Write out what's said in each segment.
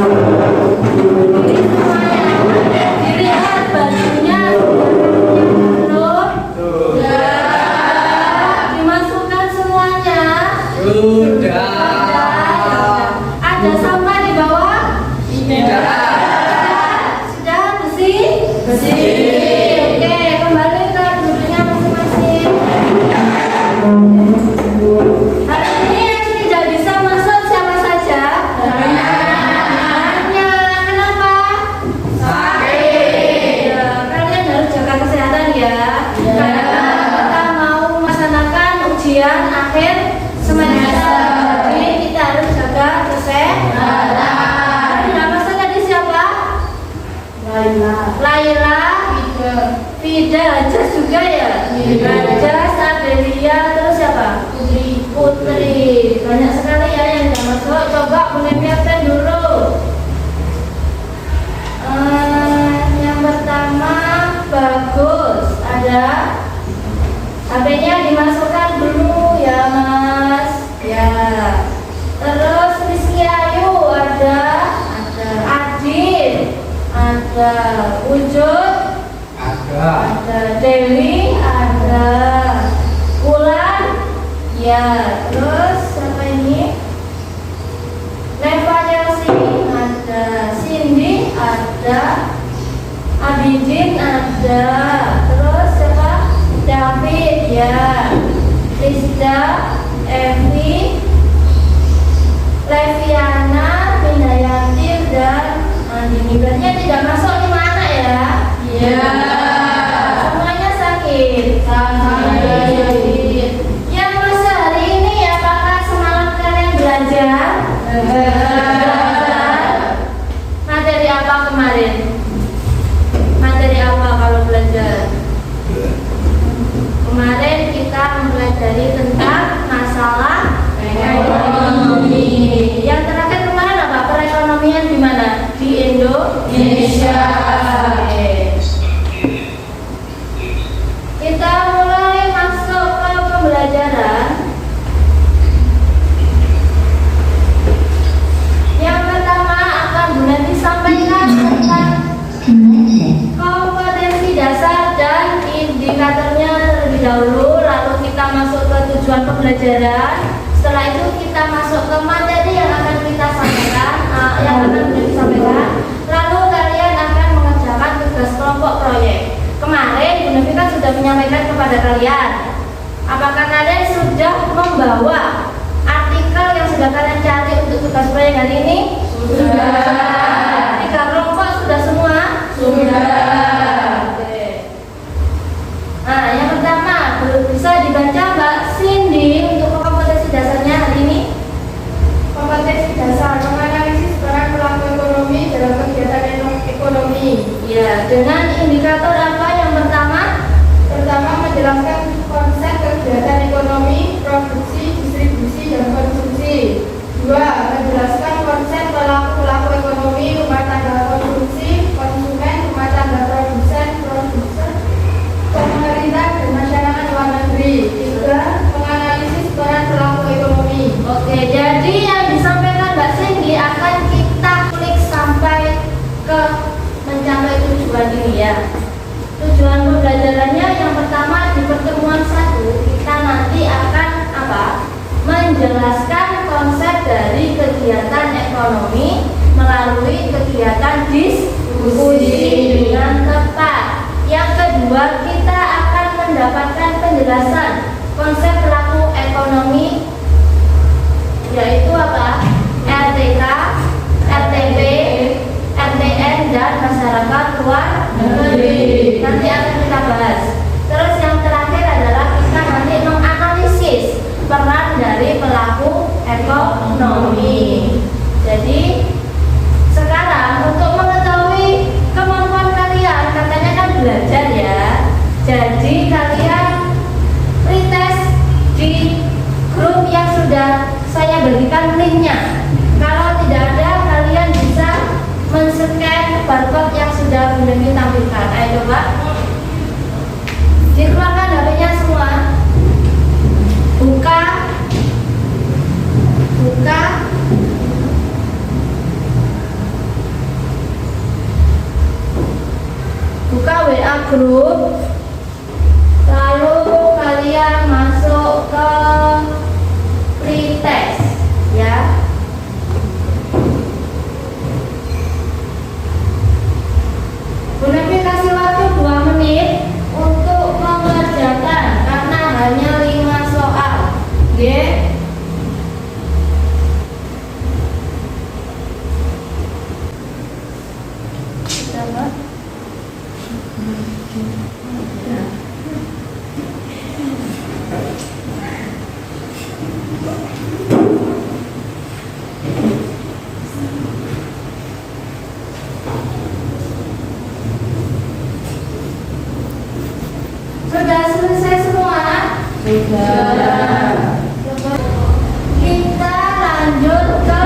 Berdiri semuanya. Dilihat bajunya belum? Sudah. Dimasukkan semuanya. Sudah. Ada sampah di bawah? Tidak. Sudah bersih? Oke, kembali ke duduknya masing-masing. Hari ini yang tidak bisa masuk siapa saja? Hanya kenapa? Sakit. Ya, kalian harus jaga kesehatan ya. Karena kita mau melaksanakan ujian akhir semester. Jadi kita harus jaga kesehatan. Nama saya tadi siapa? Laila, Fida, Jas juga ya? Jas, Adelia, terus siapa? Putri. Banyak sekali ya yang tidak masuk. Coba mengingatkan dulu. Yang pertama Bagus, ada HP-nya dimasukkan dulu ya Mas. Ya. Terus Rizky Ayu ada Adin, ada Wujud, ada Dewi, ada Wulan, ya. Terus siapa ini? Neva Chelsea, ada Cindy, ada Abidin, ada. Terus siapa? David, ya. Rizda, Evi, Leviana, Minayati, dan Andini. Berarti tidak masuk di mana ya? Iya. Semuanya sakit. Sakit. Yang masa hari ini apakah semalam kalian belajar? Belajar. Materi apa kemarin? Materi apa kalau belajar? Kemarin kita mempelajari tentang masalah ekonomi. Yang terakhir kemarin apa? Perekonomian di mana? Di Indonesia. Oke. Kita mulai masuk ke pembelajaran. Yang pertama akan Bu Nanti sampaikan tentang kompetensi dasar dan indikatornya terlebih dahulu. Lalu kita masuk ke tujuan pembelajaran. Setelah itu kita masuk ke materi yang akan kita sampaikan, Lalu kalian akan mengerjakan tugas kelompok proyek. Kemarin Bu Nevi kan sudah menyampaikan kepada kalian. Apakah kalian sudah membawa artikel yang sudah kalian cari untuk tugas proyek hari ini? Sudah. 3 kelompok sudah semua? Sudah. Oke. Nah, yang pertama bisa dibaca Mbak Cindy untuk kompetensi dasarnya hari ini. Kompetensi dasar menganalisis peran pelaku ekonomi dalam kegiatan ekonomi. Ya, dengan indikator apa yang pertama? Pertama, menjelaskan konsep kegiatan ekonomi, produksi, distribusi, dan konsumsi. 2. Menjelaskan konsep pelaku ekonomi, rumah tangga konsumsi, konsumen, rumah tangga produsen, pemerintah, dan masyarakat luar negeri. 3. Menganalisis peran pelaku ekonomi. Oke, jadi yang disampaikan Mbak Cindy akan kita klik sampai ke mencapai tujuan ini ya. Tujuan pembelajarannya yang pertama di pertemuan 1 kita nanti akan apa? Menjelaskan konsep dari kegiatan ekonomi melalui kegiatan diskusi dengan tepat. Yang kedua kita akan mendapatkan penjelasan konsep pelaku ekonomi, yaitu apa? RTK, RTP, RTN, dan masyarakat luar negeri. Nanti akan kita bahas. Terus yang terakhir adalah kita nanti menganalisis peran dari pelaku ekonomi. Jadi sekarang untuk mengetahui kemampuan kalian, katanya kan belajar ya. Jadi kalian retest di grup yang sudah saya berikan linknya. Kalau tidak ada, kalian bisa men-scan barcode yang sudah Bu Nevi tampilkan. Ayo coba. grup, lalu kalian masuk ke pretest ya. Bu Nevi kasih waktu 2 menit untuk mengerjakan karena hanya 5 soal. Oke? Sudah selesai semua? Sudah. Kita lanjut ke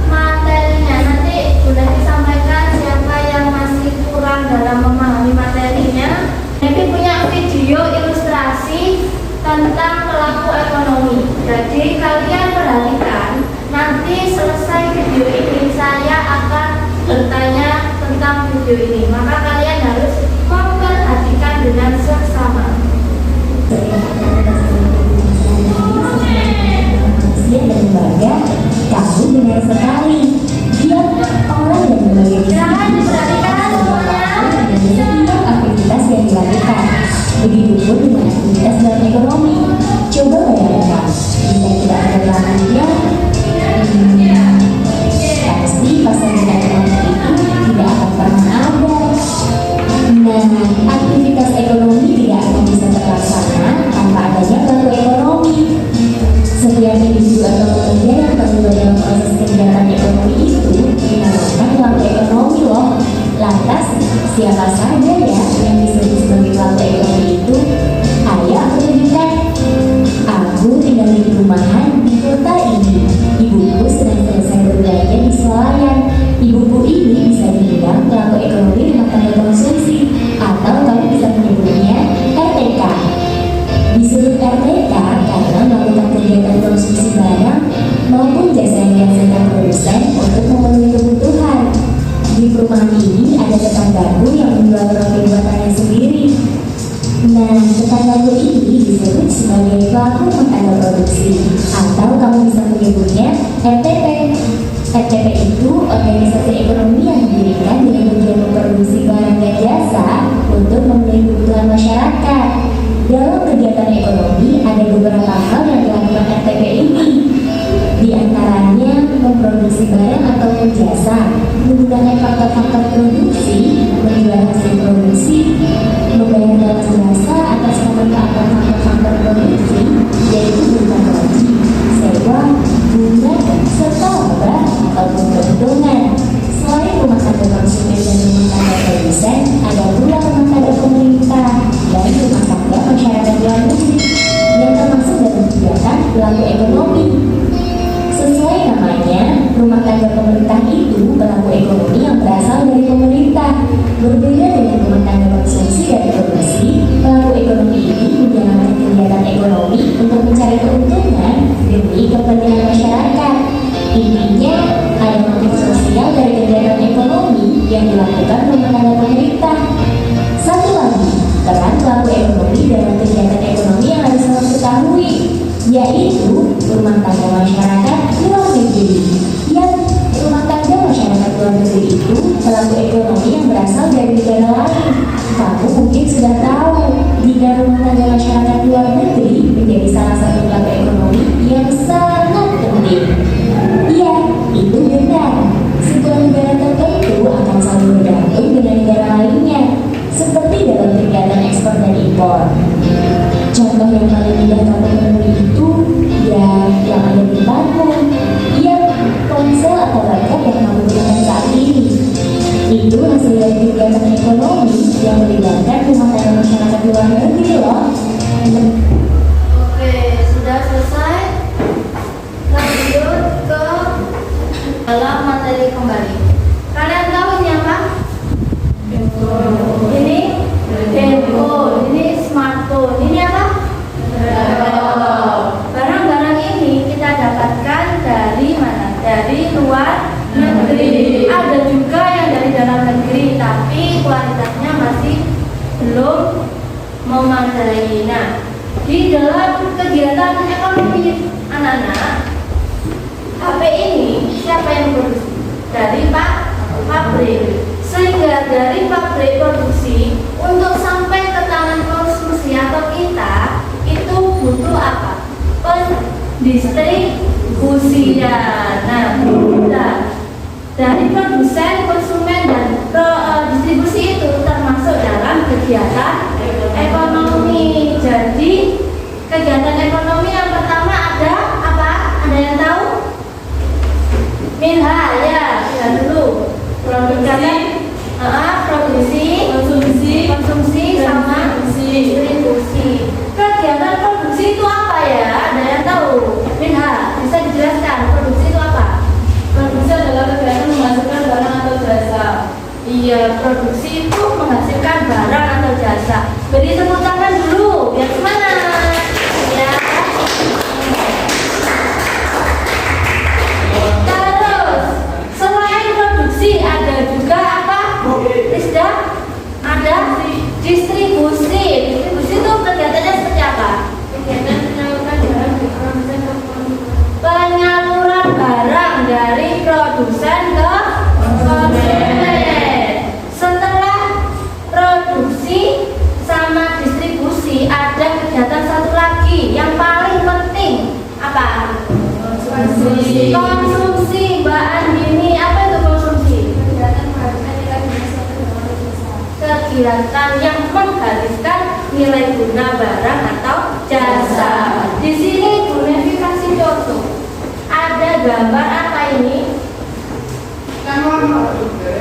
materinya. Nanti sudah disampaikan siapa yang masih kurang dalam memahami materinya. Nanti punya video ilustrasi tentang pelaku ekonomi. Jadi kalian perhatikan. Nanti selesai video ini saya akan bertanya tentang video ini. Maka kalian harus memperhatikan dengan seksama. Manusia dan lembaga, kamu benar sekali. Dia orang yang berbagai Jangan diperhatikan semuanya. dan setiap aktivitas yang dilakukan. Begitupun dengan aktivitas dalam ekonomi. Coba bayangkan, jika tidak ada lahannya, pasti pasar ekonomi itu tidak akan pernah ada. Nah, aktivitas ekonomi tidak akan bisa terlaksana tanpa adanya pelaku ekonomi. Setiap individu atau pekerja yang terlibat dalam proses kegiatan ekonomi itu dinamakan pelaku ekonomi loh. Lantas, siapa saja ya yang disebut sebagai pelaku ekonomi itu? Ayo aku tunjukkan. Aku tinggal di perumahan di kota ini. Ibuku sedang selesai berbelanja di swalayan. Ibuku ini bisa dibilang pelaku ekonomi rumah tangga konsumsi, atau kamu bisa menyebutnya RTK. Disebut RTK karena melakukan kegiatan konsumsi barang maupun jasa yang dihasilkan produsen untuk memenuhi kebutuhan. Di perumahan ini ada tetanggaku yang menjual roti buatannya sendiri. Nah, tetanggaku ini disebut sebagai pelaku rumah tangga produksi, atau kamu bisa menyebutnya RTP. RTP itu organisasi ekonomi yang didirikan dengan tujuan memproduksi barang dan jasa untuk memenuhi kebutuhan masyarakat. Dalam kegiatan ekonomi ada beberapa hal yang dilakukan RTP ini. Di antaranya memproduksi barang ataupun jasa, menggunakan faktor-faktor produksi, menjual hasil produksi, membayar balas jasa atas nama keanggotaan faktor produksi, yaitu berupa gaji, sewa, bunga, serta laba ataupun keuntungan. Selain rumah tangga konsumen dan rumah tangga produsen, ada pula rumah tangga pemerintah dan rumah tangga masyarakat luar negeri yang termasuk dalam kegiatan pelaku ekonomi. Sesuai namanya, rumah tangga pemerintah itu pelaku ekonomi yang berasal dari pemerintah. Berbeda dengan rumah tangga konsumsi dan produksi, pelaku ekonomi ini menjalankan kegiatan ekonomi untuk mencari keuntungan demi kepentingan masyarakat. Intinya, ada motif sosial dari kegiatan ekonomi yang dilakukan rumah tangga pemerintah. Satu lagi, peran pelaku ekonomi dalam kegiatan ekonomi yang harus kamu ketahui, yaitu rumah tangga masyarakat luar negeri. Yang rumah tangga masyarakat luar negeri itu pelaku ekonomi yang berasal dari negara lain. Kamu mungkin sudah tahu jika rumah tangga masyarakat luar negeri menjadi salah satu pelaku ekonomi yang sangat penting. Iya, itu benar. Sebuah negara tertentu akan saling bergantung dengan negara lainnya, seperti dalam kegiatan ekspor dan impor. Contoh yang paling mudah kamu temui itu ya yang ada di depanmu. Iya, ponsel atau laptop yang kamu gunakan saat ini. Itu hasil dari kegiatan ekonomi yang melibatkan rumah tangga masyarakat luar negeri loh. Oke, sudah selesai. Lanjut ke dalam materi kembali. Kalian tahu ini apa? Ini handphone, ini smartphone, ini apa? Barang-barang ini kita dapatkan dari mana? Dari luar negeri. Ada juga yang dari dalam negeri, tapi kualitasnya masih belum dalam kegiatan ekonomi anak-anak, HP ini siapa yang produksi? Dari pabrik. Sehingga dari pabrik produksi untuk sampai ke tangan konsumsi atau kita itu butuh apa? Pendistribusian. Nah, dari produsen, konsumen, dan distribusi itu termasuk dalam kegiatan ekonomi. Jadi kegiatan ekonomi yang pertama ada apa? Ada yang tahu? Minha, ya, lihat dulu. Produksi, konsumsi, sama distribusi. Kegiatan produksi itu apa ya? Ada yang tahu? Minha, bisa dijelaskan produksi itu apa? Produksi adalah kegiatan menghasilkan barang atau jasa. Iya, produksi itu menghasilkan barang atau jasa. Beri tepuk tangan dulu, biar semangat. Ya. Terus, selain produksi ada juga apa? Rizda? Ada distribusi. Distribusi itu kegiatannya seperti apa? Kegiatan menyalurkan barang dari produsen ke konsumen. Penyaluran barang dari produsen ke konsumen. Setelah produksi sama distribusi ada kegiatan satu lagi yang paling penting apa? Konsumsi. Konsumsi. Mbak Andini, apa itu konsumsi? Kegiatan menghabiskan nilai guna suatu barang atau jasa. Kegiatan yang menghabiskan nilai guna barang atau jasa. Di sini Bu Nevi kasih contoh. Ada gambar apa ini?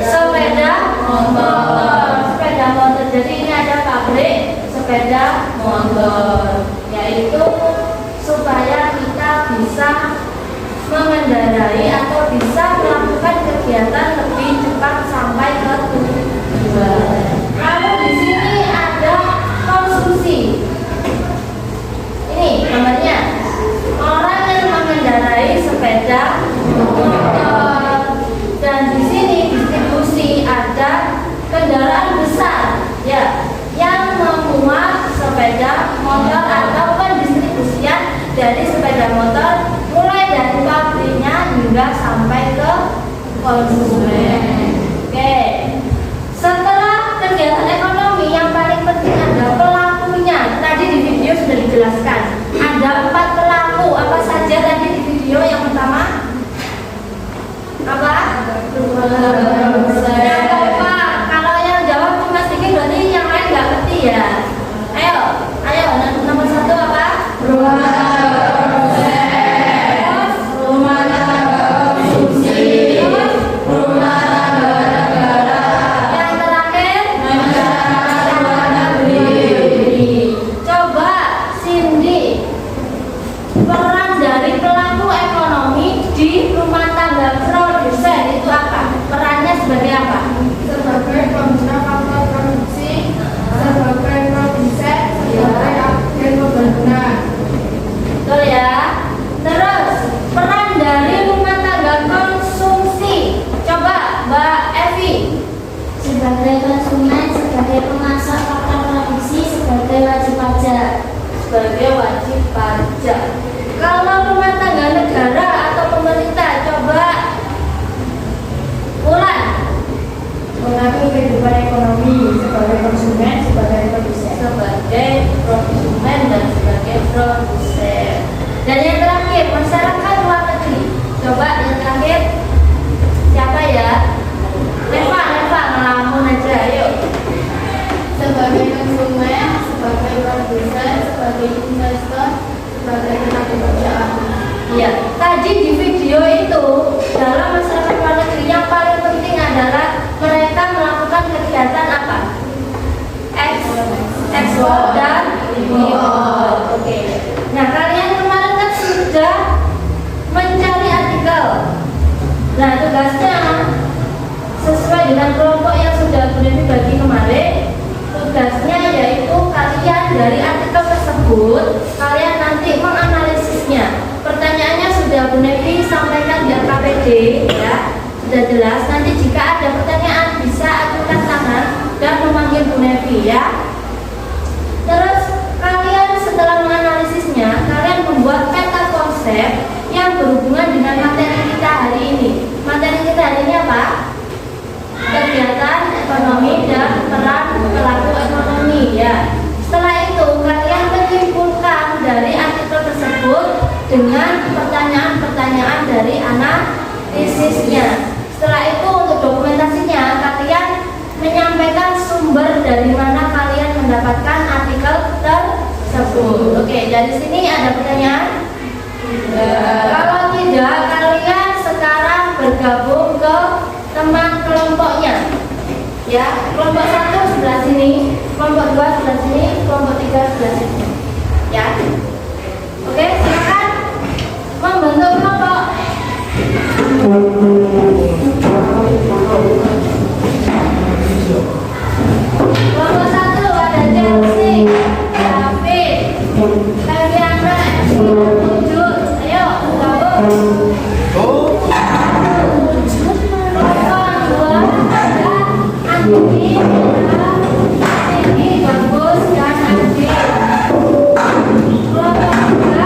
Sepeda motor. Sepeda motor. Jadi ini ada pabrik sepeda motor, yaitu supaya kita bisa mengendarai atau bisa melakukan kegiatan lebih cepat sampai ke tujuan. Lalu di sini ada konsumsi. Ini gambarnya. Orang yang mengendarai sepeda motor. Dan di sini distribusi ada kendaraan besar, ya, yang memuat sepeda motor atau pendistribusian dari sepeda motor mulai dari pabriknya hingga sampai ke konsumen. Oke. Setelah kegiatan ekonomi yang paling penting ada pelakunya. Tadi di video sudah dijelaskan. Ada 4 pelaku. Apa saja tadi di video? Yang pertama apa? Yang keempat. Kalau yang jawab cuma sedikit berarti yang lain nggak ngerti ya. Ayo. Nomor 1 apa? Rumah tangga konsumsi. Rumah tangga negara. Yang terakhir masyarakat negeri. Coba Cindy, peran dari pelaku ekonomi di rumah tangga produsen itu apa? Perannya sebagai apa? Sebagai pengguna faktor produksi, sebagai produsen, sebagai agen pembangunan. Betul ya. Terus peran dari rumah tangga konsumsi. Coba Mbak Evi. Sebagai konsumen, sebagai pemasok faktor produksi, sebagai wajib pajak. Sebagai wajib pajak. Kalau rumah tangga negara atau pemerintah, coba Ulan. Mengatur kehidupan ekonomi sebagai konsumen, sebagai produsen. Sebagai konsumen dan sebagai produsen. Dan yang terakhir masyarakat luar negeri. Coba yang terakhir siapa ya? Leva ngelamun aja, yuk. Sebagai konsumen, sebagai produsen, sebagai investor, sebagai tenaga kerja ahli. Iya, tadi di video itu dalam masyarakat luar negeri yang paling penting adalah mereka melakukan kegiatan apa? Ekspor dan impor. Oke. Nah, kalian kemarin kan sudah mencari artikel. Nah, tugasnya sesuai dengan kelompok yang sudah bagi kemarin. Tugasnya yaitu kalian dari artikel tersebut kalian nanti menganalisisnya. Pertanyaannya sudah Bu Nevi sampaikan di KPD ya, sudah jelas. Nanti jika ada pertanyaan bisa ajukan tangan dan memanggil Bu Nevi ya. Terus kalian setelah menganalisis ekonomi ya. Setelah itu kalian menyimpulkan dari artikel tersebut dengan pertanyaan-pertanyaan dari analisisnya. Setelah itu untuk dokumentasinya kalian menyampaikan sumber dari mana kalian mendapatkan artikel tersebut. Oke, dari sini ada pertanyaan? Kalau tidak, kalian sekarang bergabung ke teman kelompoknya. Ya, kelompok 1 sebelah sini, kelompok 2 sebelah sini, kelompok 3 sebelah sini. Ya. Oke, silakan membentuk kelompok. Kelompok 1 ada Chelsea, David, Febiana, Wujud. Ayo, gabung. Ini bagus dan Andi. Kelompok 2 terakhir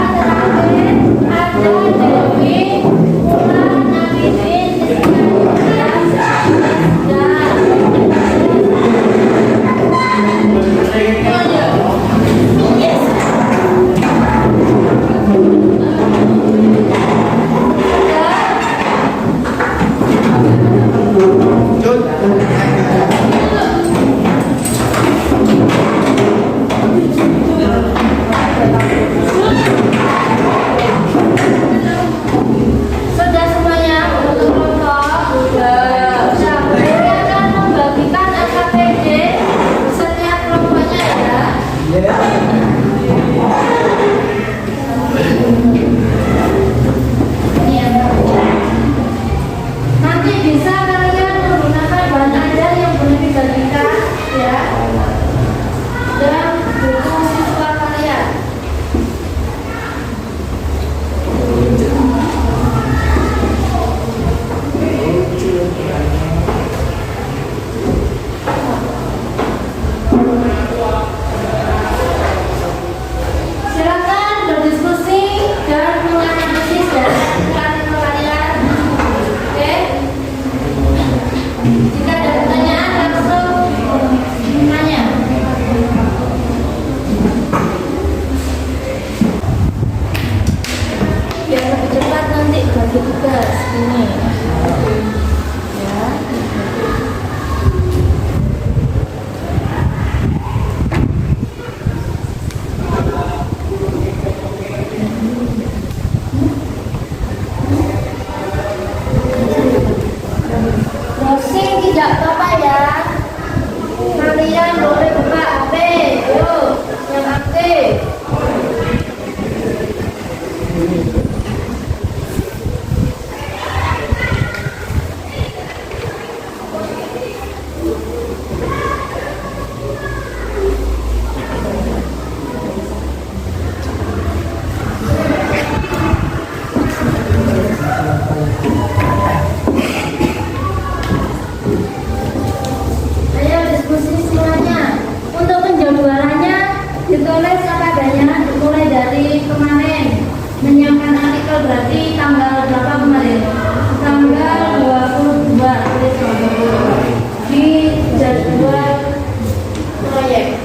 ada Dewi, Mulan, Nabidin, sudah semuanya untuk kelompok. Nah, saya akan membagikan SKPD setiap kelompoknya ya. Ini ya. Nanti bisa kalian menggunakan bahan ajar yang boleh dibagikan ya. Dan buku siswa kalian. Silakan berdiskusi dan menganalisis dari artikel kalian. Oke? Jika ada pertanyaan langsung tanya. Biar lebih cepat nanti bagi tugas ini. Ya. Browsing tidak apa-apa ya. Kalian boleh buka HP. Yuk, yang aktif. Ayo diskusi semuanya. Untuk penjadwalannya ditulis apa adanya, dimulai dari kemarin. Menyiapkan artikel berarti tanggal berapa kemarin? Tanggal 22 di jadwal proyek.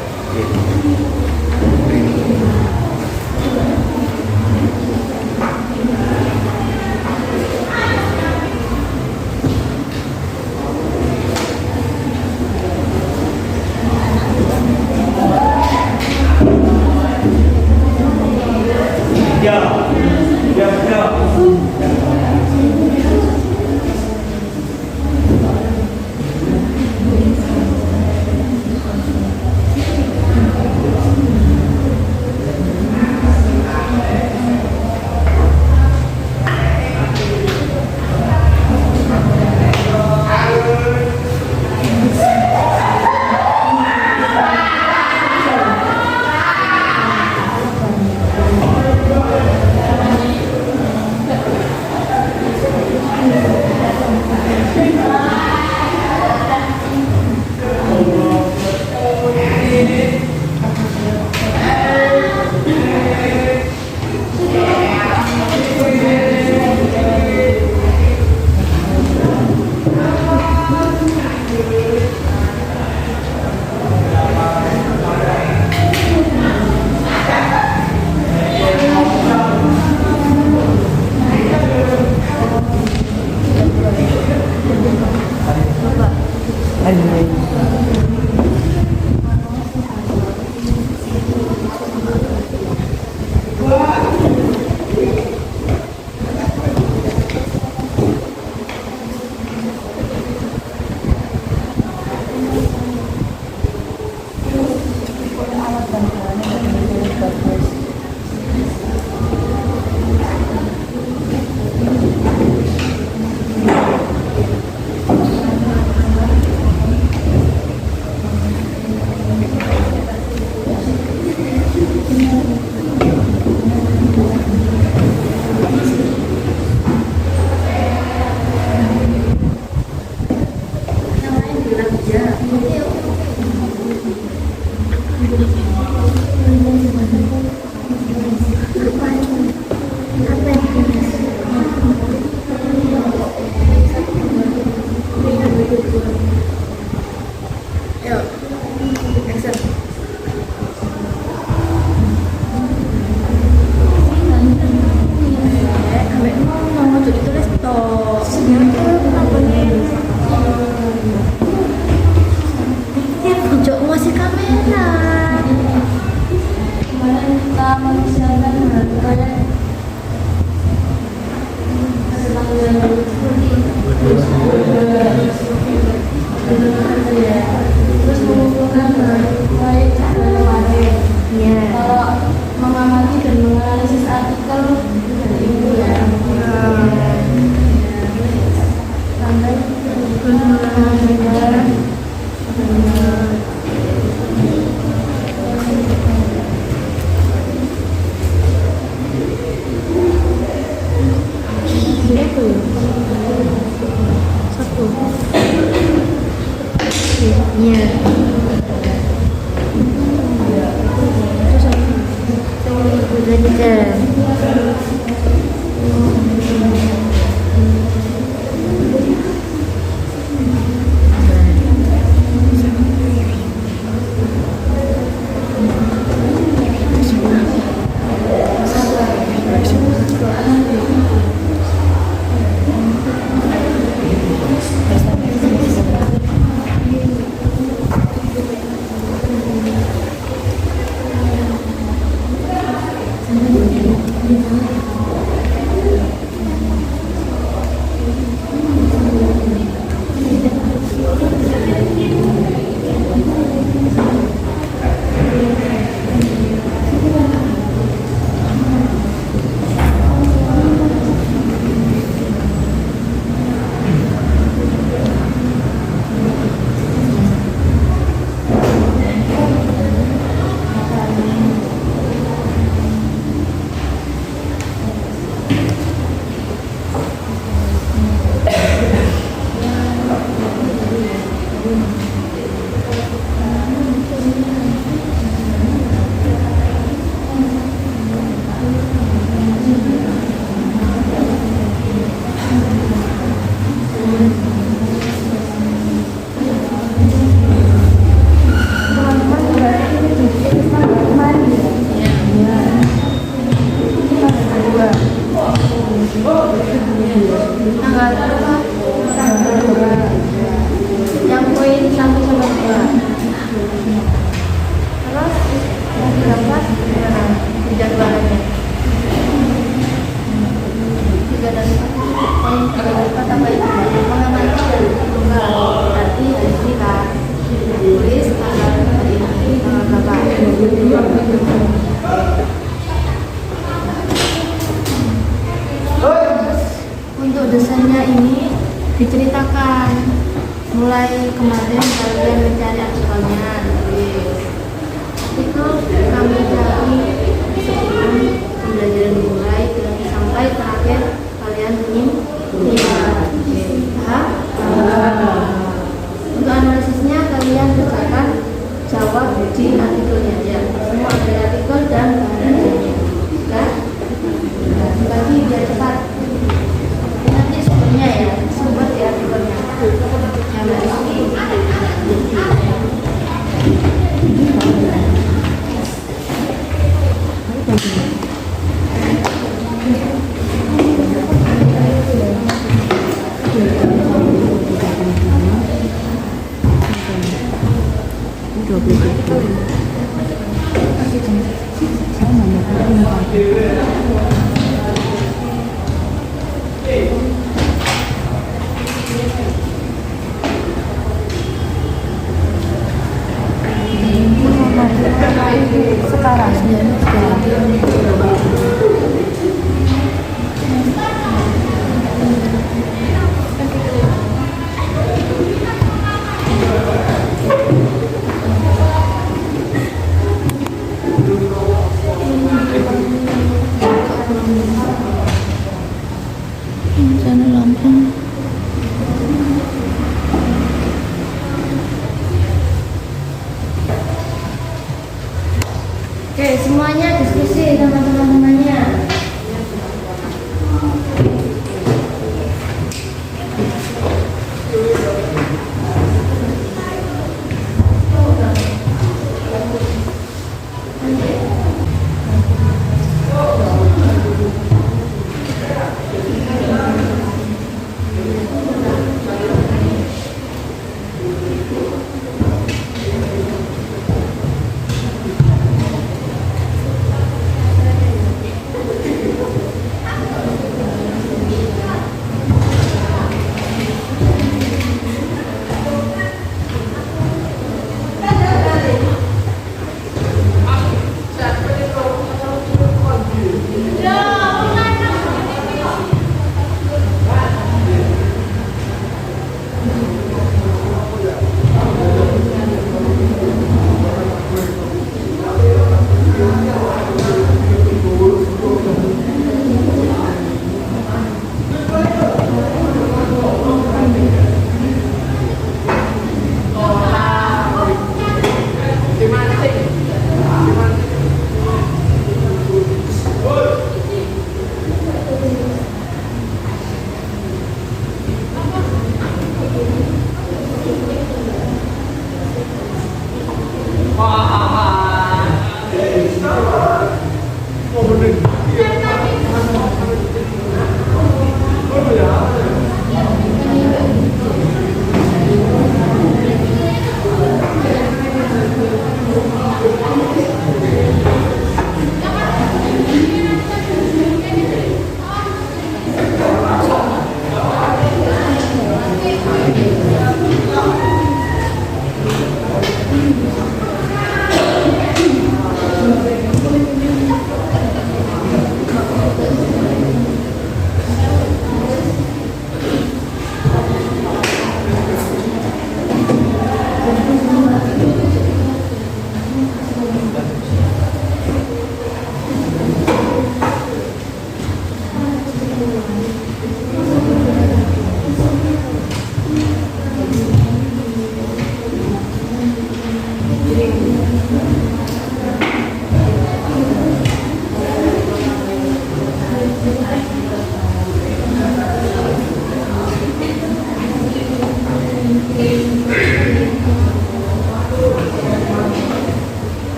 Terus mengumpulkan proyek kemarin. Kalau mengamati dan menganalisis artikel dari ibu ya. Yang poin 1 sampai 2. Terus yang berapa? Jadwalannya 3 dan 4. Poin 3 dan 4 apa itu? Mengamati dan tunggal. Berarti dari sini kan tulis tanggal hari ini tanggal berapa? Untuk desainnya ini diceritakan mulai kemarin kalian mencari artikelnya, itu kami cari sebelum pembelajaran dimulai sampai terakhir kalian menyimak. Untuk analisisnya kalian kerjakan jawab di artikelnya aja, semua ada artikel dan bahannya. Bagi biar cepat. Nanti sumbernya ya, sumber di artikelnya. Yang dari sini. semuanya diskusi sama teman-temannya.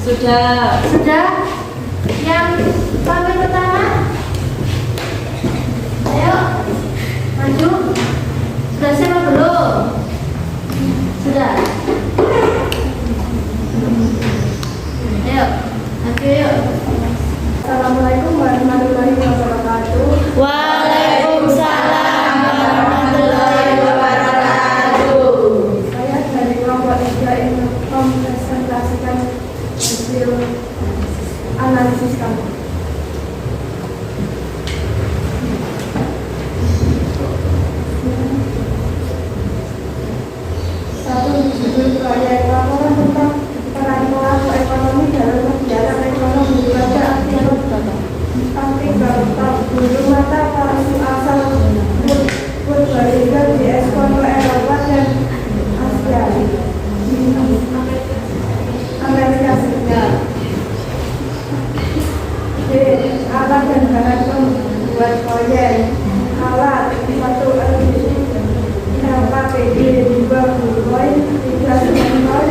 Sudah. Sudah? Yang paling pertama? Ayo, maju. Sudah siap atau belum? Sudah. Ayo, maju yuk. Assalamualaikum warahmatullahi wabarakatuh. Waalaikumsalam warahmatullahi wabarakatuh. Saya dari kelompok 3 ingin mempresentasikan hasil analisis kami. Satu, judul proyek laporan tentang peran pelaku ekonomi dalam kegiatan ekonomi pada artikel bulu mata palsu asal Purbalingga di ekspor ke Eropa dan Asia di Amerika Serikat. D. Alat dan bahan pembuat proyek. Alat 1 LKPD 2 Bullboy 3 Sensor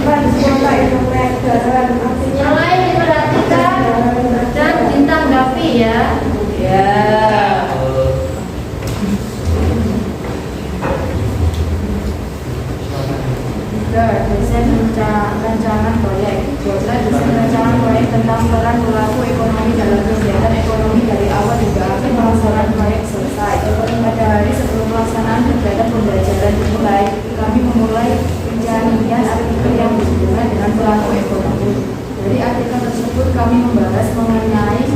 4 kuota internet jalan Yang lain diperhatikan dan bintang Davi ya. Ya. Desain rancangan proyek. Desain rancangan proyek tentang peran pelaku ekonomi dalam kegiatan ekonomi dari awal hingga akhir pelaksanaan proyek selesai. Pada hari sebelum pelaksanaan kegiatan pembelajaran dimulai, kami memulai pencarian artikel yang berhubungan dengan pelaku ekonomi. Dari artikel tersebut kami membahas mengenai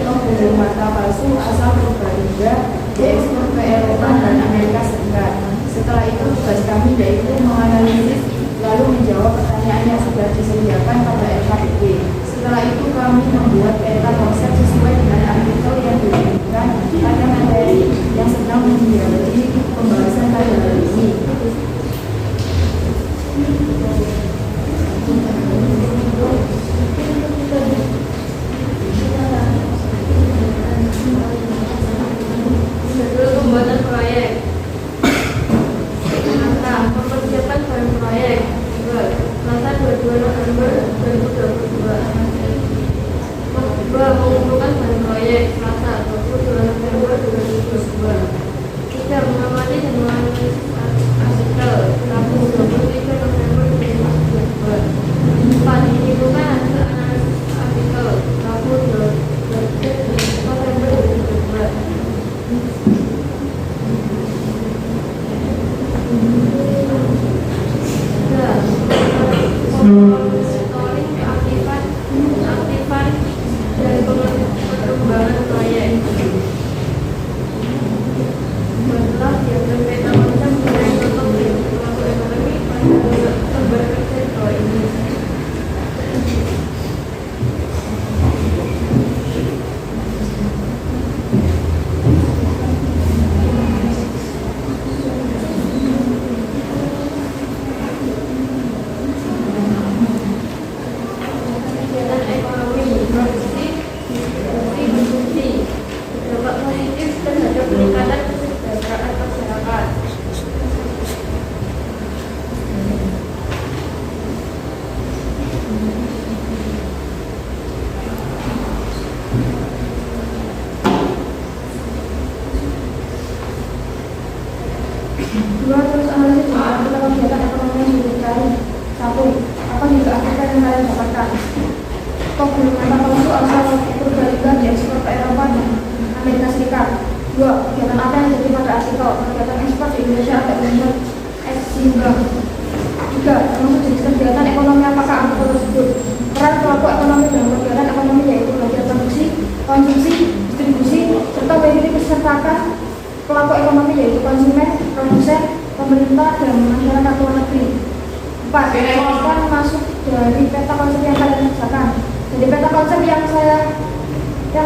bulu mata palsu asal Purbalingga diekspor ke Eropa dan Amerika Serikat. Setelah itu tugas kami yaitu menganalisis lalu menjawab pertanyaan yang sudah disediakan pada LKPD. Setelah itu kami membuat peta konsep sesuai dengan artikel yang diberikan pada materi yang sedang menjadi pembahasan pada hari ini. Jadwal pembuatan proyek. Mempersiapkan bahan proyek. Selasa 22 November 2022. Mengumpulkan bahan proyek. Selasa 22 November 2022. 3. Mengamati dan menganalisis artikel. Rabu 23 November 2022. 4. Menyimpulkan hasil analisis artikel. Rabu 23 November 2022. Monitoring keaktifan dan perkembangan proyek. Setelah diambil peta konsep mengenai contoh pelaku ekonomi pada lembar kerja di bawah ini. Kegiatan ekonomi, produksi, distribusi, konsumsi berdampak positif terhadap peningkatan kesejahteraan masyarakat. Dua, terus analisis tentang kegiatan ekonomi yang dicari. 1. Apa yang dilakukan yang kalian dapatkan? Bulu mata palsu asal Purbalingga diekspor ke Eropa dan Amerika Serikat. 2. Kegiatan apa yang terjadi pada artikel? Kegiatan ekspor di Indonesia atau impor ekspor. 3. Termasuk jenis kegiatan ekonomi apakah artikel tersebut? Peran pelaku ekonomi dalam kegiatan ekonomi yaitu bagian produksi, konsumsi, distribusi, serta bagi kesertakan pelaku ekonomi yaitu konsumen, produsen, pemerintah, dan masyarakat luar negeri. 4. Jawaban masuk dari peta konsep yang kalian kerjakan. Jadi peta konsep yang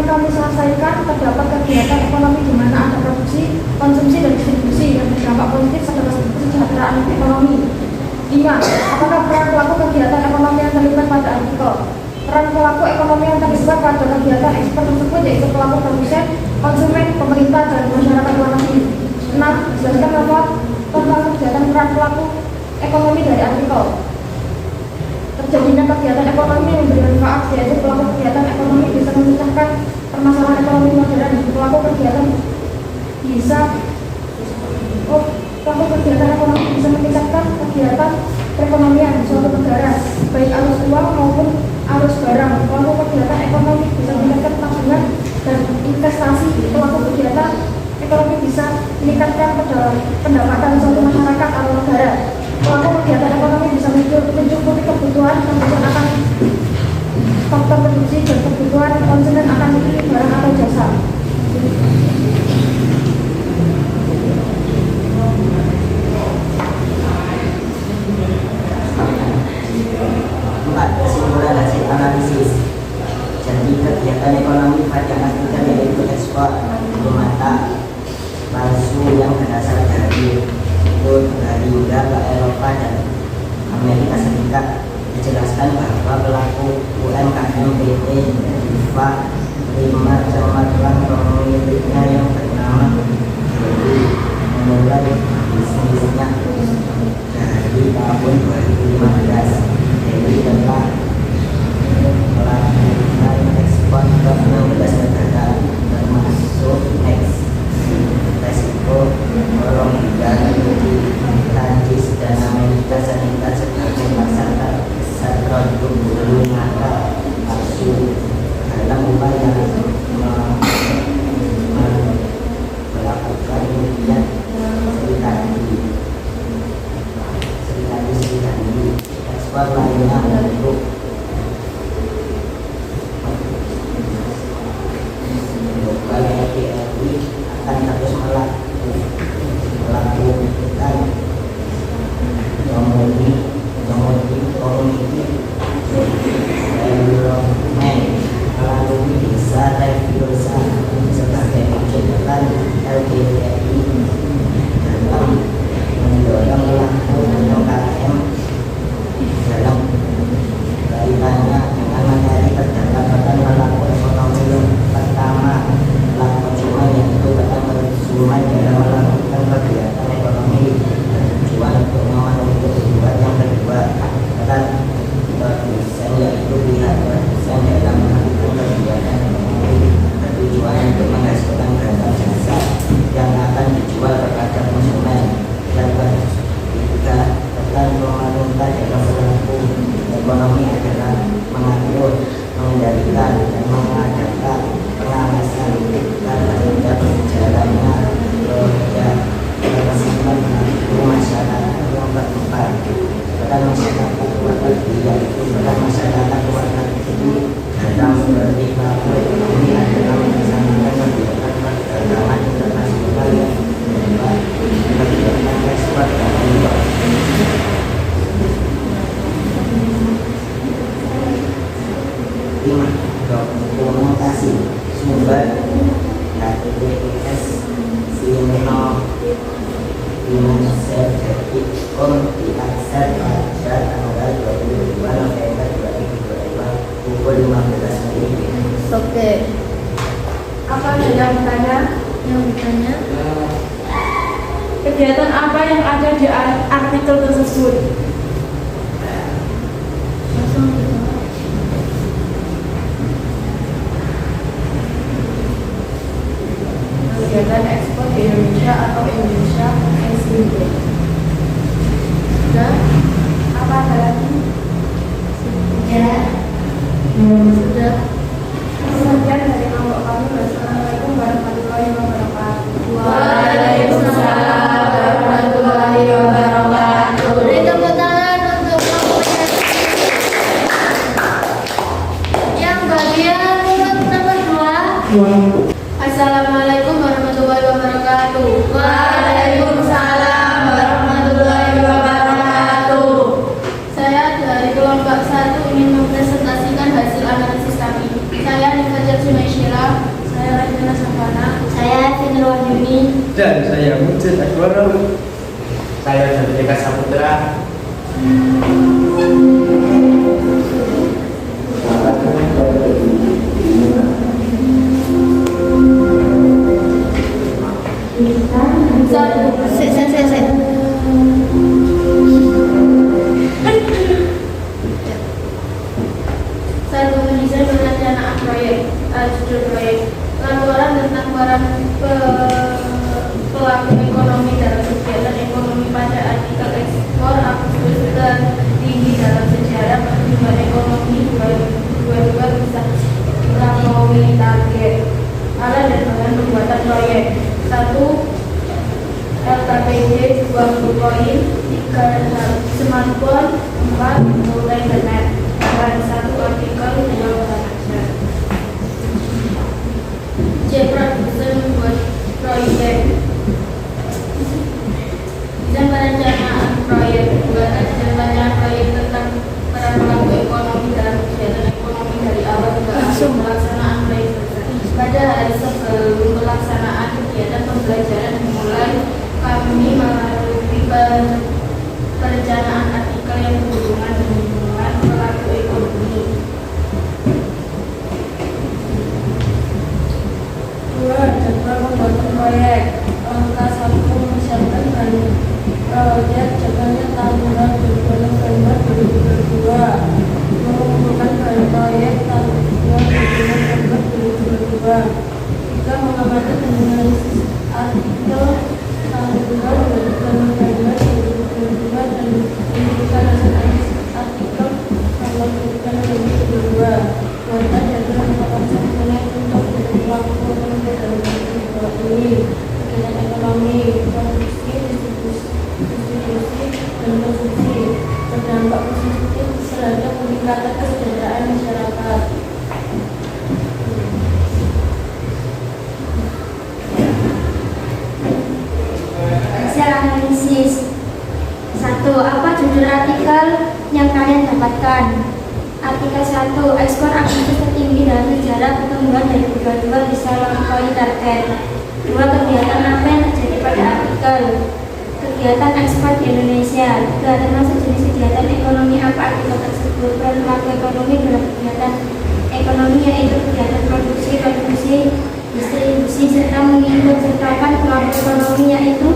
kami selesaikan terdapat kegiatan ekonomi di mana ada produksi, konsumsi, dan distribusi yang berdampak positif terhadap kesejahteraan ekonomi. 5. Apakah peran pelaku kegiatan ekonomi yang terlibat pada artikel? Peran pelaku ekonomi yang terlibat pada kegiatan ekspor tersebut yaitu pelaku produsen, konsumen, pemerintah, dan masyarakat luar negeri. 6. Jelaskan tentang kegiatan peran pelaku ekonomi dari artikel. terjadinya kegiatan ekonomi yang bermanfaat, yaitu pelaku kegiatan ekonomi bisa memecahkan permasalahan ekonomi modern. Pelaku kegiatan ekonomi bisa meningkatkan kegiatan perekonomian suatu negara, baik arus uang maupun arus barang. Pelaku kegiatan ekonomi bisa meningkatkan tabungan dan investasi. Pelaku kegiatan ekonomi bisa meningkatkan pendapatan suatu masyarakat atau negara. Pelaku kegiatan ekonomi bisa mencukupi kebutuhan akan faktor produksi dan kebutuhan konsumen akan barang atau jasa. Kesimpulan hasil analisis. Jadi kegiatan ekonomi pada artikel yaitu ekspor mata palsu yang berasal dari hingga ke Eropa dan Amerika Serikat. Dijelaskan bahwa pelaku UMKM PT Diva Primar Cemerlang pemiliknya yang bernama Dewi memulai bisnisnya dari tahun 2015. Dewi telah melakukan ekspor ke 16 negara termasuk Meksiko, Kolombia, Prancis, dan Amerika Serikat sebagai pasar terbesar produk bulu mata palsu. Dalam upaya melakukan demikian ekspor lainnya untuk BRI akan terus melakukan komoditi development melalui desa Revirosa sebagai kegiatan LBRI dalam mendorong pelaku UMKM dalam kaitannya dengan materi pendapatan pelaku ekonomi yang pertama, pelaku konsumen, yaitu pada konsumen dalam melakukan kegiatan ekonomi bertujuan untuk memenuhi kebutuhan. Yang kedua, peran produsen, yaitu pihak produsen dalam melakukan kegiatan ekonomi bertujuan untuk menghasilkan barang jasa yang akan dijual kepada konsumen. Yang ketiga, peran pemerintah dalam pelaku ekonomi adalah mengatur, mengendalikan, dan mengadakan pengawasan terhadap berjalannya roda keberhasilan masyarakat yang bertempat. Peran masyarakat warga yaitu peran masyarakat warga dalam berperilaku ekonomi adalah melaksanakan kegiatan perdagangan internasional yang berupa kegiatan ekspor dan impor. Dokumentasi sumber HTTPS Financial.com diakses pada tanggal 22 November 2022 pukul 15 WIB. Oke. Apa yang bertanya? Kegiatan apa yang ada di artikel tersebut? Kegiatan ekspor di Indonesia atau Indonesia SIB. Sudah? Apa ada lagi? Sudah. Sekian dari kelompok kami. Wassalamualaikum warahmatullahi wabarakatuh. Waalaikumsalam warahmatullahi wabarakatuh. Beri tepuk tangan untuk yang bagian urut nomor 2. Assalamualaikum warahmatullahi wabarakatuh. Waalaikumsalam warahmatullahi wabarakatuh. Saya dari kelompok 1 ingin mempresentasikan hasil analisis kami. Saya Nifajar Sunaisyira. Saya Rajana Savana. Saya Fitri Wahyuni. Dan saya Mujid Akbarum. Saya Jandika Saputra. proyek. 1. LKPD 20 koin, 3 smartphone, 4 mulai internet, dan 1 artikel 2 saja. C. Produsen buat proyek. Dan perencanaan proyek. 2. Perencanaan proyek tentang peran pelaku ekonomi dalam kegiatan ekonomi dari awal hingga akhir pelaksanaan proyek selesai. Pada hari sebelum pelaksanaan kegiatan pembelajaran dimulai, kami melalui perencanaan artikel yang berhubungan dengan pelaku ekonomi. 2. Jadwal pembuatan proyek. Langkah 1. Mempersiapkan proyek jadwalnya tanggal 2 November 2022. Mengumpulkan bahan proyek tanggal 2 November 2022. 3. Mengamati dan menganalisis artikel tanggal 2 November 2022 dan menentukan hasil artikel tanggal 3 November 2022. Buatkan jadwal konsep mengenai untuk pelaku ekonomi dalam kegiatan ini. Kegiatan ekonomi, produksi, distribusi, dan konsumsi berdampak positif terhadap peningkatan kesejahteraan masyarakat. Hasil analisis. 1. Apa judul artikel yang kalian dapatkan? Artikel 1. Ekspor Agustus tertinggi dalam sejarah, pertumbuhan 2022 bisa melampaui target. 2. Kegiatan apa yang terjadi pada artikel? Kegiatan ekspor di Indonesia. 3. Termasuk jenis kegiatan ekonomi apa artikel tersebut? Peran pelaku ekonomi dalam kegiatan ekonomi yaitu kegiatan produksi, konsumsi, distribusi, serta mengikut sertakan pelaku ekonomi yaitu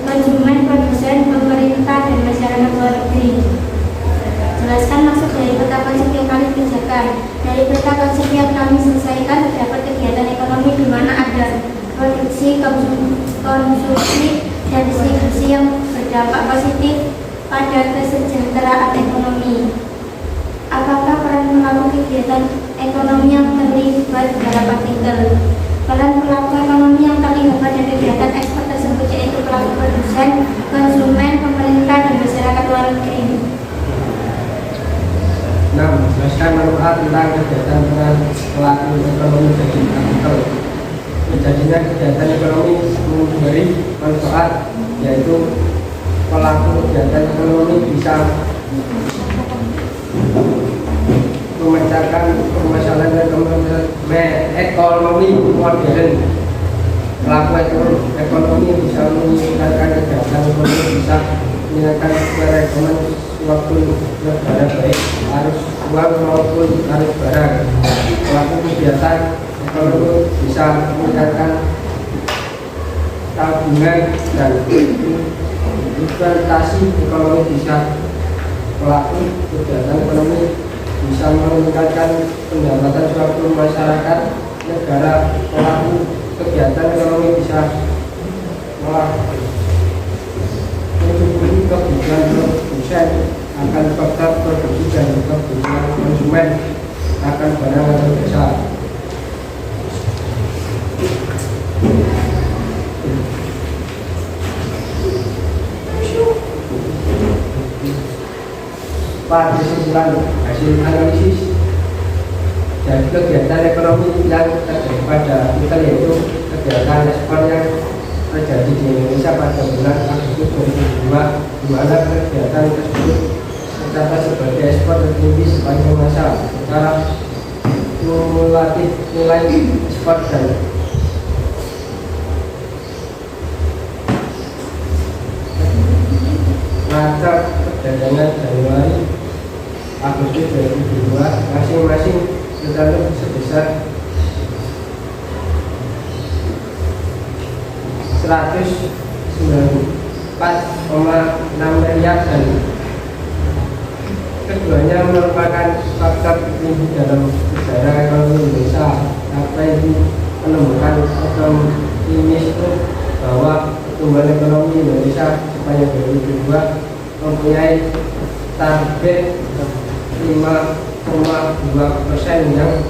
konsumen, produsen, pemerintah, dan masyarakat luar negeri. Jelaskan maksud dari peta konsep yang kami kerjakan. Dari peta konsep yang kami selesaikan terdapat kegiatan ekonomi di mana ada produksi, konsumsi, dan distribusi yang berdampak positif pada kesejahteraan ekonomi. Apakah peran pelaku kegiatan ekonomi yang terlibat dalam artikel? Peran pelaku ekonomi yang terlibat pada kegiatan ekspor tersebut yaitu pelaku produsen, konsumen, pemerintah, dan masyarakat luar negeri. 6. Jelaskan manfaat tentang kegiatan peran pelaku ekonomi dari artikel. Terjadinya kegiatan ekonomi memberi manfaat yaitu pelaku kegiatan ekonomi bisa memecahkan permasalahan ekonomi modern. Pelaku ekonomi bisa meningkatkan kegiatan ekonomi, bisa meningkatkan perekonomian suatu negara baik arus uang maupun arus barang. Pelaku kegiatan ekonomi bisa meningkatkan tabungan dan investasi ekonomi. Bisa pelaku kegiatan ekonomi bisa meningkatkan pendapatan suatu masyarakat negara. Pelaku kegiatan ekonomi bisa mencukupi kebutuhan produsen akan faktor produksi dan kebutuhan konsumen akan barang atau jasa. Pada kesimpulan hasil analisis dari kegiatan ekonomi yang terjadi pada kita yaitu kegiatan ekspor yang terjadi di Indonesia pada bulan Agustus 2022, di mana kegiatan tersebut tercatat sebagai ekspor tertinggi sepanjang masa. Secara kumulatif nilai ekspor dan neraca perdagangan Januari Agustus 2022 masing-masing tercatat sebesar 194,6 miliar dan keduanya merupakan faktor tertinggi dalam sejarah ekonomi Indonesia. Apa itu menemukan optimis bahwa pertumbuhan ekonomi Indonesia sepanjang 2022 mempunyai target 5,2% yang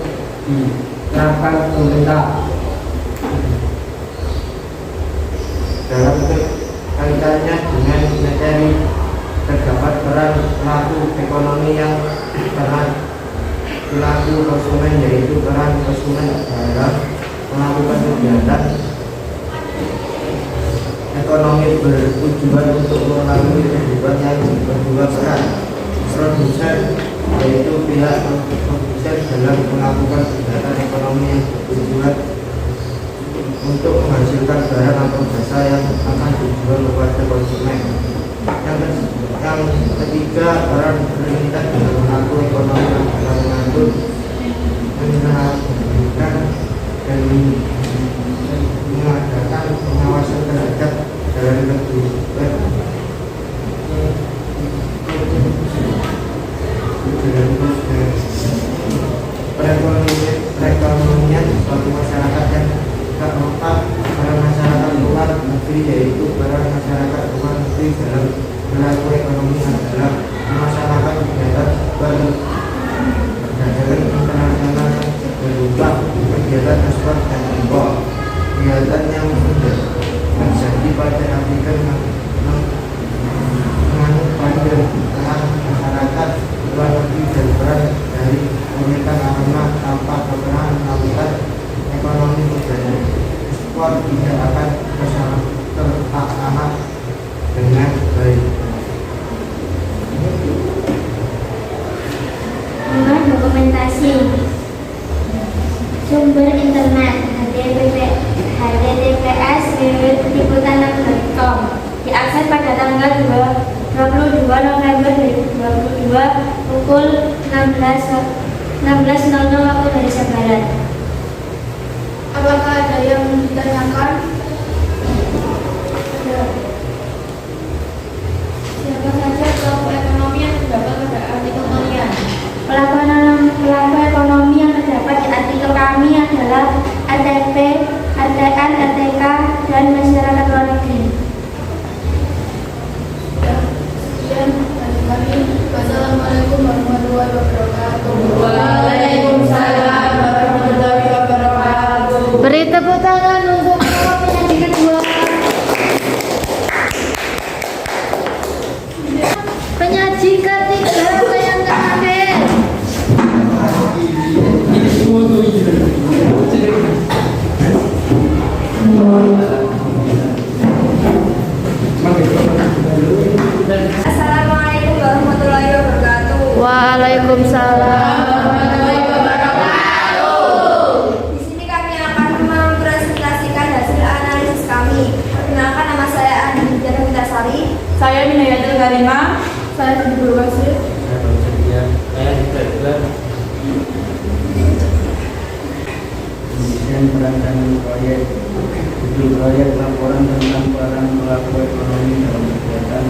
diterapkan pemerintah. dalam kaitannya dengan materi terdapat peran pelaku ekonomi yang peran pelaku konsumen, yaitu peran konsumen dalam melakukan kegiatan ekonomi bertujuan untuk melalui kehidupan yang berdua peran. Produsen, yaitu pihak produsen dalam melakukan kegiatan ekonomi yang bertujuan untuk menghasilkan barang atau jasa yang akan dijual kepada konsumen. Yang ketiga, peran pemerintah dalam pelaku ekonomi dalam mengatur, mengendalikan dan mengadakan pengawasan terhadap jalan kehidupan perekonomian suatu masyarakat yang keempat, para masyarakat luar negeri, yaitu para masyarakat luar negeri dalam pelaku ekonomi adalah masyarakat kegiatan perdagangan internasional yang berupa kegiatan ekspor dan impor, kegiatan yang sudah terjadi pada Afrika menganut peran masyarakat luar negeri dan peran dari pemerintah karena tanpa peran melakukan ekonomi modern ekspor tidak akan terlaksana dengan baik. Mengenai dokumentasi sumber internet https://liputan6.com diakses pada tanggal 22 November 2022 pukul 16.00 waktu Indonesia Barat. Apakah ada yang ditanyakan? Siapa saja pelaku ekonomi yang terdapat pada artikel kalian? Pelaku ekonomi yang terdapat di artikel kami adalah ATP, ATN, ATK, dan masyarakat luar negeri. Sekian dari kami. Wassalamualaikum warahmatullahi wabarakatuh. Waalaikumsalam warahmatullahi wabarakatuh. Beri tepuk tangan untuk penyaji kedua. Penyaji ketiga yang terakhir. Assalamualaikum warahmatullahi wabarakatuh. Waalaikumsalam. Di sini kami akan mempresentasikan hasil analisis kami. Perkenalkan, nama saya Andi Jana Mintasari. Saya Minayatul Karimah. Saya Ibu Wasir. Saya juga desain perancangan proyek. Judul proyek laporan tentang peran pelaku ekonomi dalam kegiatan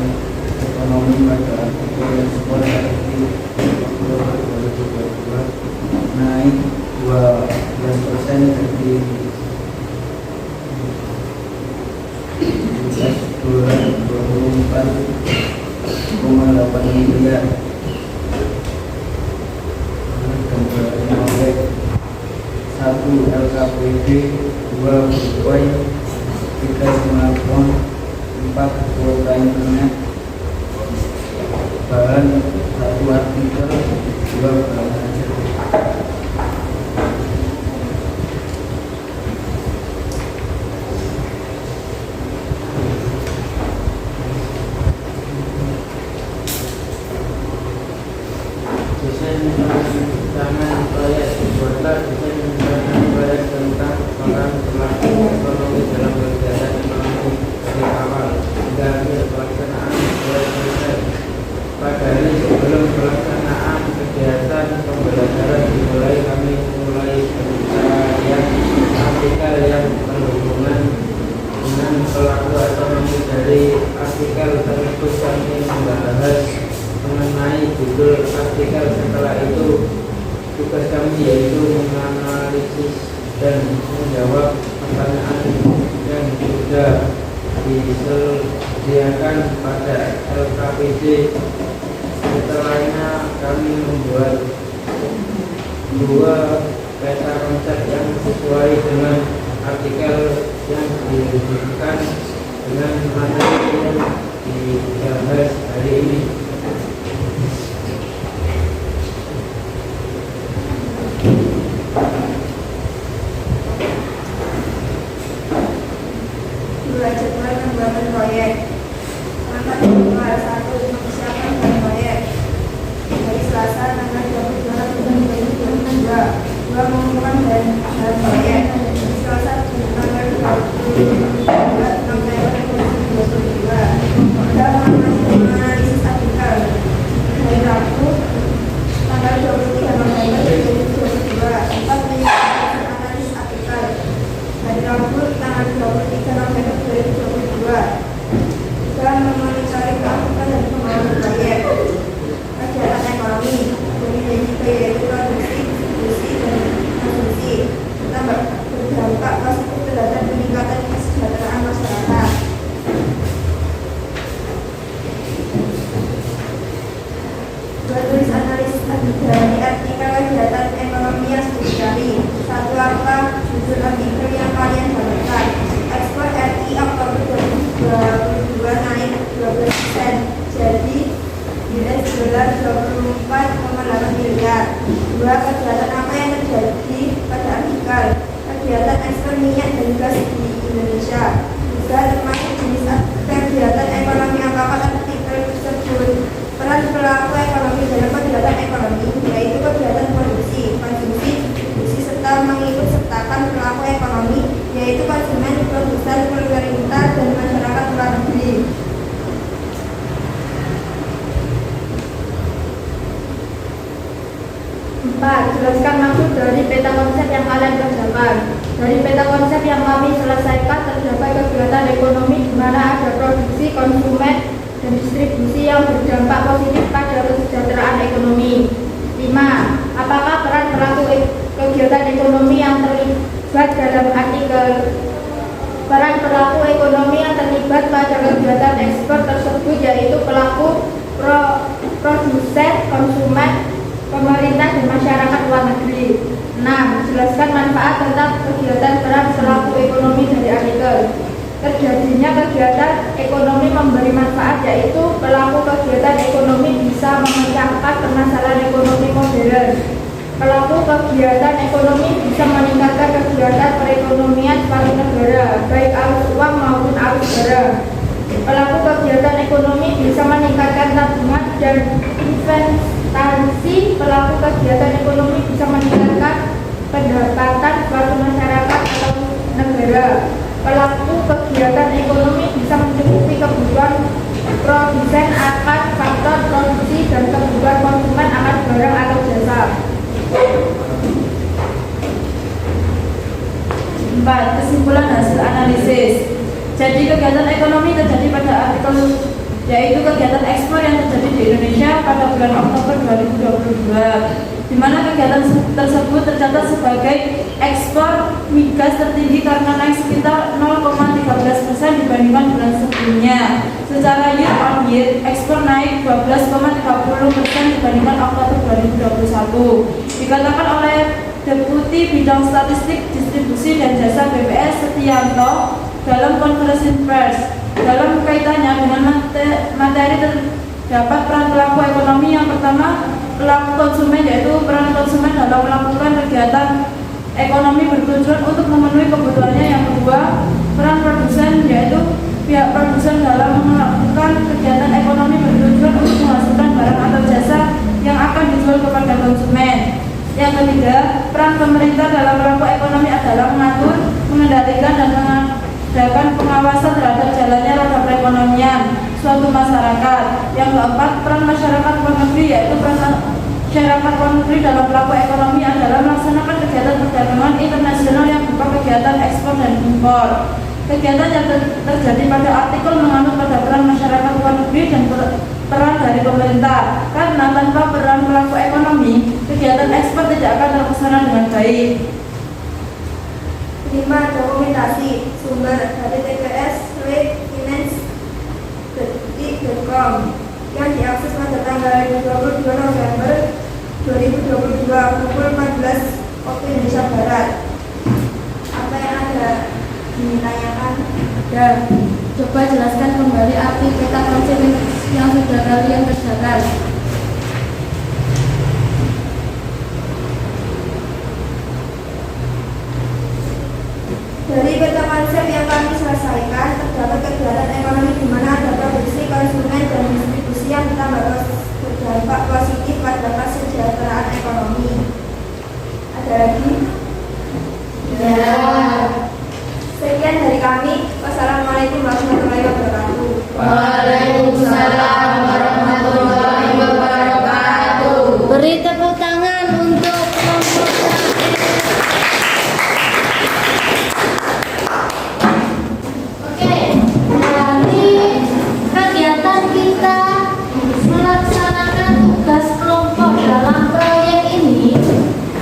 ekonomi pada artikel ekspor RT Oktober 2022 naik 12% dari $24,8 miliar. Gambaran proyek 1 LKPD, 2 Bitcoin, 3 smartphone, 4 kuota internet, bahan 1 artikel, 2 barang hasil. Desain rancangan proyek dibuatlah desain rancangan proyek tentang peran pelaku ekonomi dalam kegiatan ekonomi dari awal hingga akhir pelaksanaan proyek selesai. Pada hari sebelum pelaksanaan kegiatan pembelajaran dimulai, kami mulai pencarian artikel yang berhubungan dengan pelaku ekonomi. Dari artikel tersebut kami membahas mengenai judul artikel. Setelah itu tugas kami yaitu menganalisis dan menjawab pertanyaan yang sudah disediakan pada LKPD. Setelahnya kami membuat 2 peta konsep yang sesuai dengan artikel yang ditujukan dengan materi yang dibahas hari ini. Jadwal pembuatan proyek. Langkah kedua, 1. Mempersiapkan bahan proyek. Hari Selasa tanggal 22 Februari 2022. 2. Mengumumkan bahan proyek. Hari Selasa tanggal 22 November 2022. 3. Menganalisis artikel. Hari Rabu tanggal 23 November 2022. 4. Menyusun analisis artikel. Hari Rabu tanggal 23 November 2022. Dan memonitoring kelanjutan dan pembangunan proyek. Kegiatan ekonomi yaitu produksi, distribusi, dan konsumsi serta berdampak positif terhadap peningkatan kesejahteraan masyarakat. Tulis analisis dari artikel kegiatan ekonomi yang studi cari. 1. Apa judul artikel yang kalian dapatkan? Ekspor RI Oktober 2022 naik 12%, jadi US dollar 24,8 miliar. 2. Kegiatan apa yang terjadi pada artikel? Kegiatan ekspor minyak dan gas di Indonesia. 3. Termasuk jenis kegiatan ekonomi apakah artikel tersebut? Peran pelaku ekonomi dalam kegiatan ekonomi yaitu kegiatan produksi, konsumsi, distribusi serta mengikut sertakan pelaku ekonomi yaitu konsumen, produsen, pemerintah, dan masyarakat luar negeri. 4. Jelaskan maksud dari peta konsep yang kalian kerjakan. Dari peta konsep yang kami selesaikan terdapat kegiatan ekonomi di mana ada produksi, konsumen, dan distribusi yang berdampak positif pada kesejahteraan ekonomi. 5. Apakah peran pelaku kegiatan ekonomi yang terlibat dalam artikel? Peran pelaku ekonomi yang terlibat pada kegiatan ekspor tersebut yaitu pelaku, produsen, konsumen, pemerintah, dan masyarakat luar negeri. 6. Jelaskan manfaat tentang kegiatan peran pelaku ekonomi dari artikel. Terjadinya kegiatan ekonomi memberi manfaat yaitu pelaku kegiatan ekonomi bisa memecahkan permasalahan ekonomi modern. Pelaku kegiatan ekonomi bisa meningkatkan kegiatan perekonomian suatu negara, baik arus uang maupun arus barang. Pelaku kegiatan ekonomi bisa meningkatkan tabungan dan investasi. Pelaku kegiatan ekonomi bisa meningkatkan pendapatan suatu masyarakat atau negara. Pelaku kegiatan ekonomi bisa mencukupi kebutuhan produsen akan faktor produksi dan kebutuhan konsumen akan barang atau jasa. 4. Kesimpulan hasil analisis. Jadi kegiatan ekonomi terjadi pada artikel yaitu kegiatan ekspor yang terjadi di Indonesia pada bulan Oktober 2022, di mana kegiatan tersebut tercatat sebagai ekspor migas tertinggi karena naik sekitar 0,13% dibandingkan bulan sebelumnya. Secara year on year, ekspor naik 12,30% dibandingkan Oktober 2021. Dikatakan oleh Deputi Bidang Statistik, Distribusi, dan Jasa BPS Setianto dalam konferensi pers. Dalam kaitannya dengan materi terdapat peran pelaku ekonomi. Yang pertama, pelaku konsumen, yaitu peran konsumen dalam melakukan kegiatan ekonomi bertujuan untuk memenuhi kebutuhannya. Yang kedua, peran produsen, yaitu pihak produsen dalam melakukan kegiatan ekonomi bertujuan untuk menghasilkan barang atau jasa yang akan dijual kepada konsumen. Yang ketiga, peran pemerintah dalam pelaku ekonomi adalah mengatur, mengendalikan, dan mengadakan pengawasan terhadap jalannya roda perekonomian suatu masyarakat. Yang keempat, peran masyarakat luar negeri, yaitu peran masyarakat luar negeri dalam pelaku ekonomi adalah melaksanakan kegiatan perdagangan internasional yang berupa kegiatan ekspor dan impor. Kegiatan yang terjadi pada artikel menganut pada peran masyarakat luar negeri dan peran dari pemerintah, karena tanpa peran pelaku ekonomi, kegiatan ekspor tidak akan terlaksana dengan baik. 5. Dokumentasi. Sumber dari tps.finance.com yang diakses pada tanggal 22 November 2022 pukul 14 waktu Indonesia Barat. Apa yang ada ditanyakan? Coba jelaskan kembali arti peta konsep yang sudah kalian kerjakan. Dari peta konsep yang kami selesaikan, terdapat kegiatan ekonomi di mana ada produksi, konsumen, dan distribusi yang berdampak positif pada kesejahteraan ekonomi. Ada lagi? Ya. Sekian dari kami. Wassalamualaikum warahmatullahi wabarakatuh. Waalaikumsalam warahmatullahi wabarakatuh. Beri tepuk tangan untuk kelompok Oke, dari kegiatan kita melaksanakan tugas kelompok dalam proyek ini,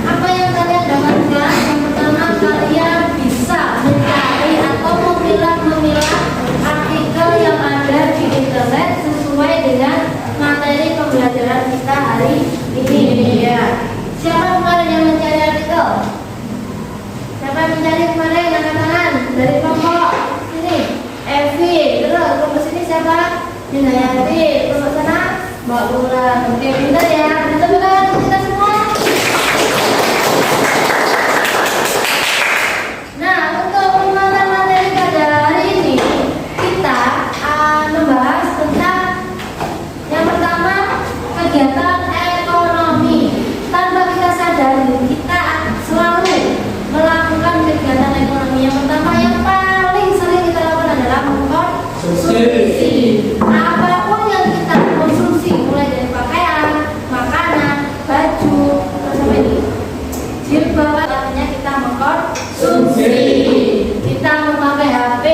apa yang kalian dapatkan? Yang pertama, kalian bisa mencari atau memilah-memilah artikel yang ada di internet sesuai dengan materi pembelajaran kita hari ini. Ya. Siapa kemarin yang mencari artikel? Siapa yang mencari kemarin? Angkat tangan dari kelompok sini. Evi, terus kelompok sini siapa? Hinayati, kelompok sana Mbak Bulan. Oke, pintar ya. Tepuk tangan untuk kita semua. Nah, untuk penguatan materi pada hari ini kita membahas tentang yang pertama, kegiatan ekonomi. Tanpa kita sadari, kita selalu melakukan kegiatan ekonomi. Yang pertama, yang paling sering kita lakukan adalah mengkonsumsi. Apapun yang kita konsumsi, mulai dari pakaian, makanan, baju, terus apa ini? Jilbab, artinya kita mengkonsumsi. Kita memakai HP.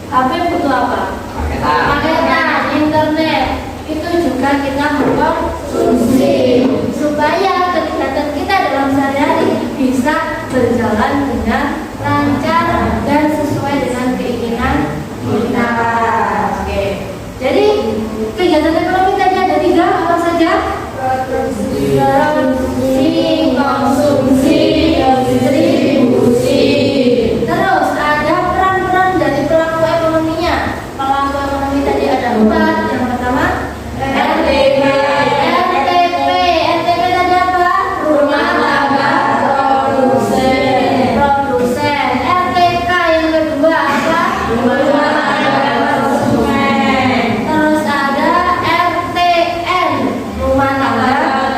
HP butuh apa? Paketan, internet. Itu juga kita mengkonsumsi supaya kegiatan kita dalam sehari-hari bisa berjalan dengan lancar dan sesuai dengan keinginan kita. Oke. Jadi kegiatan ekonomi tadi ada 3 apa saja? Produksi, konsumsi, distribusi. Terus ada peran-peran dari pelaku ekonominya. Pelaku ekonomi tadi ada 4. Yang pertama RTP. RTP tadi apa? Rumah tangga produsen. RTK yang kedua apa? Rumah tangga konsumen. Terus ada RTN, rumah tangga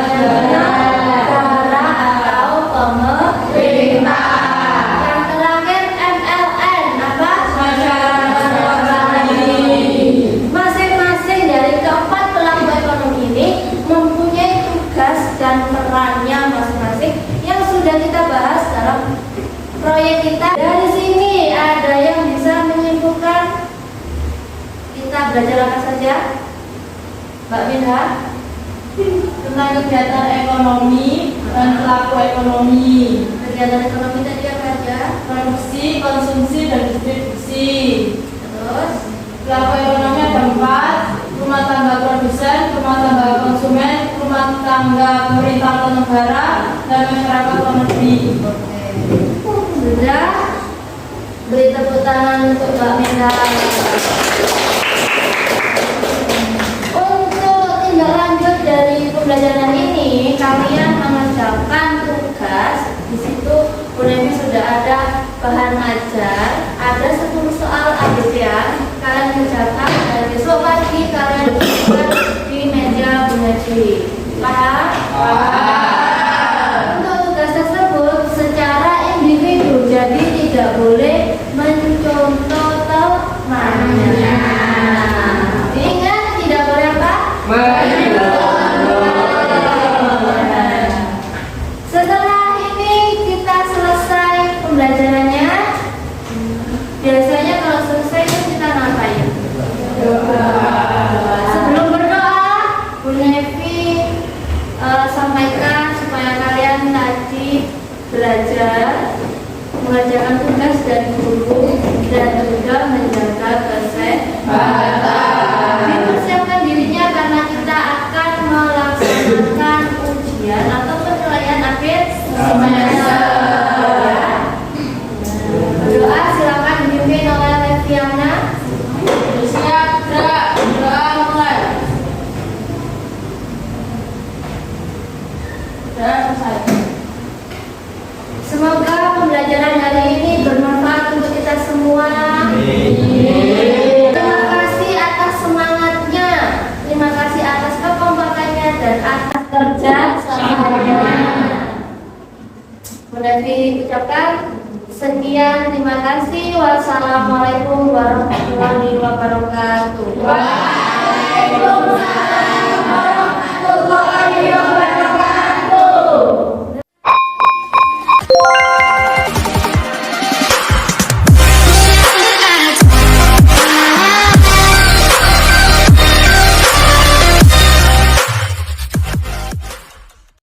negara atau pemerintah. Yang terakhir MLN apa? Masyarakat. Masing-masing dari keempat pelaku ekonomi ini mempunyai tugas dan perannya masing-masing yang sudah kita bahas dalam proyek kita. Dari sini ada yang bisa menyimpulkan kita belajar apa saja? Mbak Minha? Tentang kegiatan ekonomi dan pelaku ekonomi, Kegiatan ekonomi tadi apa aja? produksi, konsumsi, dan distribusi. Terus Pelaku ekonomi ada 4: rumah tangga produsen, rumah tangga konsumen, rumah tangga pemerintah atau negara, dan masyarakat atau negeri. sudah. Beri tepuk tangan untuk Mbak Minha. Untuk tindak lanjut dari pembelajaran ini, kalian mengerjakan tugas. Di situ Bunevi sudah ada bahan ajar, ada 10 soal ABCA. Kalian kerjakan dan besok pagi kalian kerjakan di meja Bunevi. Paham? Untuk tugas tersebut secara individu, jadi tidak boleh mencontoh temannya. Ingat, tidak boleh apa? Setelah ini kita selesai pembelajarannya. Biasanya kalau selesai itu kita ngapain? Sebelum berdoa, Bu Nevi sampaikan supaya kalian tadi belajar mengerjakan tugas dari guru dan juga menjaga kesehatan. Dipersiapkan dirinya karena kita dan atas kerja samanya. Bu Devi ucapkan sekian, terima kasih. Wassalamualaikum warahmatullahi wabarakatuh.